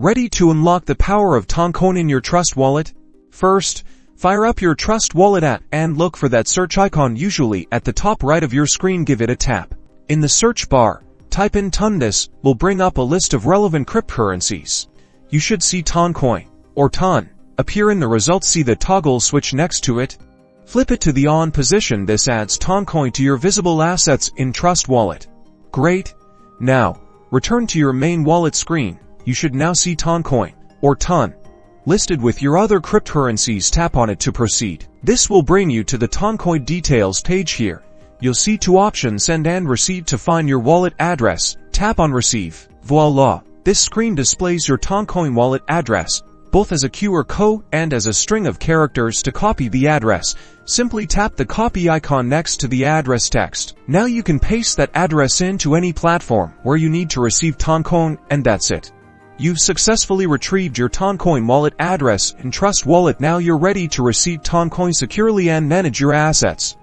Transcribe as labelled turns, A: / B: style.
A: Ready to unlock the power of Toncoin in your Trust Wallet? First, fire up your Trust Wallet app and look for that search icon usually at the top right of your screen. Give it a tap. In the search bar, type in TON. This will bring up a list of relevant cryptocurrencies. You should see Toncoin, or TON, appear in the results. See the toggle switch next to it. Flip it to the on position. This adds Toncoin to your visible assets in Trust Wallet. Great! Now, return to your main wallet screen. You should now see Toncoin, or TON, listed with your other cryptocurrencies. Tap on it to proceed. This will bring you to the Toncoin details page. Here, you'll see two options: send and receive. To find your wallet address, tap on receive. Voila! This screen displays your Toncoin wallet address, both as a QR code and as a string of characters. To copy the address, simply tap the copy icon next to the address text. Now you can paste that address into any platform where you need to receive Toncoin, and that's it. You've successfully retrieved your Toncoin wallet address in Trust Wallet. Now you're ready to receive Toncoin securely and manage your assets.